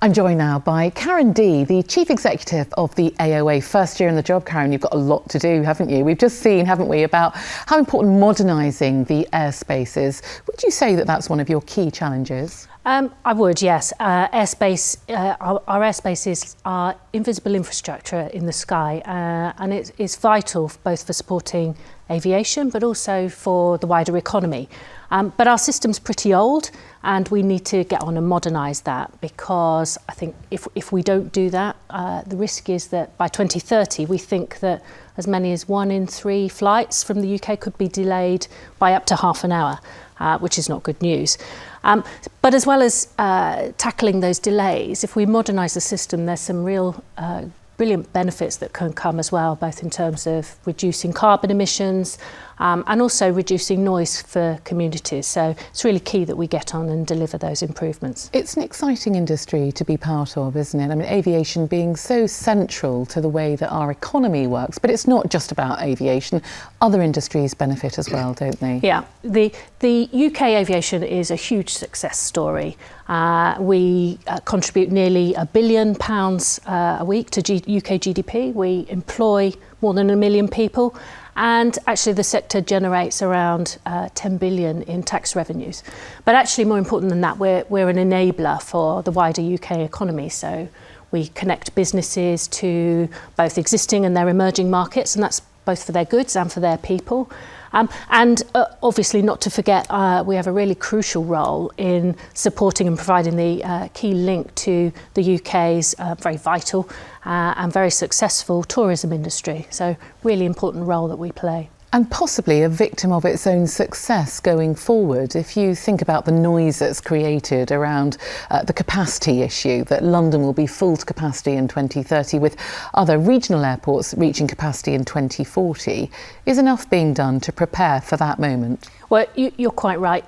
I'm joined now by Karen Dee, the Chief Executive of the AOA. First year in the job, Karen, you've got a lot to do, haven't you? We've just seen, haven't we, about how important modernising the airspace is. Would you say that that's one of your key challenges? I would, yes. Our airspace is our invisible infrastructure in the sky, and it is vital both for supporting aviation but also for the wider economy. But our system's pretty old and we need to get on and modernise that, because I think if we don't do that, the risk is that by 2030 we think that as many as 1 in 3 flights from the UK could be delayed by up to half an hour, which is not good news. But as well as tackling those delays, if we modernise the system, there's some real brilliant benefits that can come as well, both in terms of reducing carbon emissions and also reducing noise for communities. So it's really key that we get on and deliver those improvements. It's an exciting industry to be part of, isn't it? I mean, aviation being so central to the way that our economy works, but it's not just about aviation. Other industries benefit as well, don't they? Yeah, the UK aviation is a huge success story. We contribute nearly £1 billion a week to UK GDP. We employ more than 1 million people, and actually the sector generates around 10 billion in tax revenues. But actually, more important than that, we're an enabler for the wider UK economy. So we connect businesses to both existing and their emerging markets, and that's both for their goods and for their people. And obviously, not to forget, we have a really crucial role in supporting and providing the key link to the UK's very vital and very successful tourism industry. So really important role that we play. And possibly a victim of its own success going forward. If you think about the noise that's created around the capacity issue, that London will be full to capacity in 2030 with other regional airports reaching capacity in 2040, is enough being done to prepare for that moment? Well, you're quite right.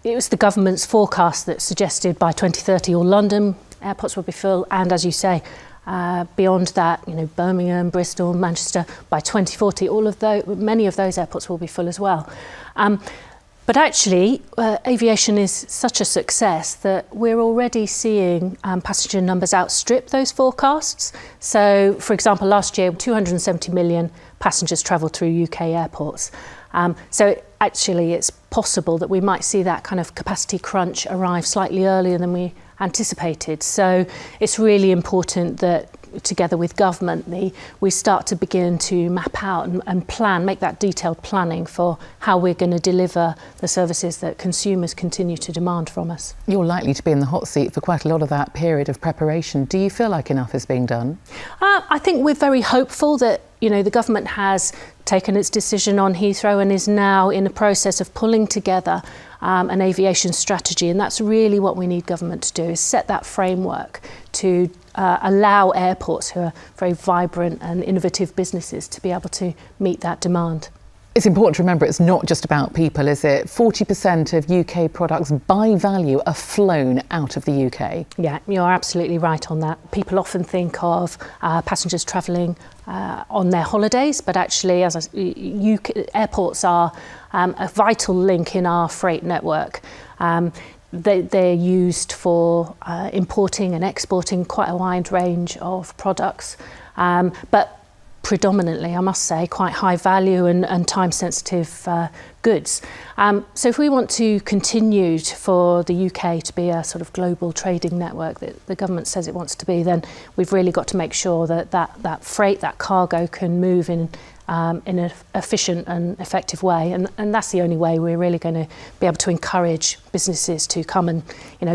It was the government's forecast that suggested by 2030 all London airports will be full, and as you say, beyond that, Birmingham, Bristol, Manchester, by 2040, many of those airports will be full as well. But actually, aviation is such a success that we're already seeing passenger numbers outstrip those forecasts. So, for example, last year, 270 million passengers travelled through UK airports. So actually, it's possible that we might see that kind of capacity crunch arrive slightly earlier than we anticipated. So it's really important that together with government we start to begin to map out and plan, make that detailed planning for how we're going to deliver the services that consumers continue to demand from us. You're likely to be in the hot seat for quite a lot of that period of preparation. Do you feel like enough is being done? I think we're very hopeful that the government has taken its decision on Heathrow and is now in the process of pulling together an aviation strategy, and that's really what we need government to do, is set that framework to allow airports, who are very vibrant and innovative businesses, to be able to meet that demand. It's important to remember it's not just about people, is it? 40% of UK products by value are flown out of the UK. Yeah, you're absolutely right on that. People often think of passengers travelling on their holidays, but actually airports are a vital link in our freight network. They're used for importing and exporting quite a wide range of products, but predominantly, I must say, quite high value and time-sensitive goods. So if we want to continue for the UK to be a sort of global trading network that the government says it wants to be, then we've really got to make sure that freight, that cargo, can move in an efficient and effective way. And that's the only way we're really going to be able to encourage businesses to come and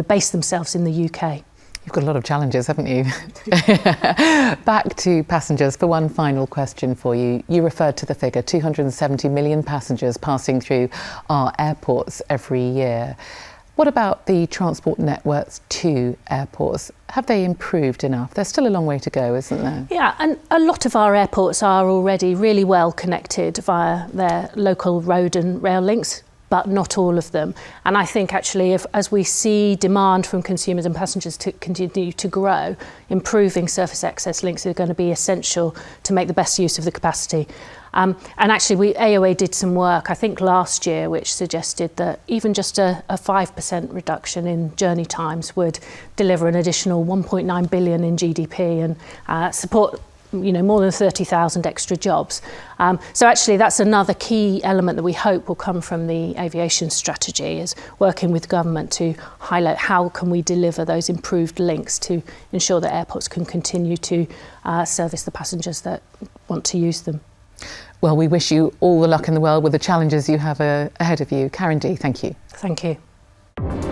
base themselves in the UK. You've got a lot of challenges, haven't you? Back to passengers for one final question for you. You referred to the figure, 270 million passengers passing through our airports every year. What about the transport networks to airports? Have they improved enough? There's still a long way to go, isn't there? Yeah, and a lot of our airports are already really well connected via their local road and rail links. but not all of them. And I think actually as we see demand from consumers and passengers to continue to grow, improving surface access links are going to be essential to make the best use of the capacity. And actually AOA did some work, I think last year, which suggested that even just a 5% reduction in journey times would deliver an additional 1.9 billion in GDP and support more than 30,000 extra jobs. So actually that's another key element that we hope will come from the aviation strategy, is working with government to highlight how can we deliver those improved links to ensure that airports can continue to service the passengers that want to use them. Well, we wish you all the luck in the world with the challenges you have ahead of you. Karen D, thank you. Thank you.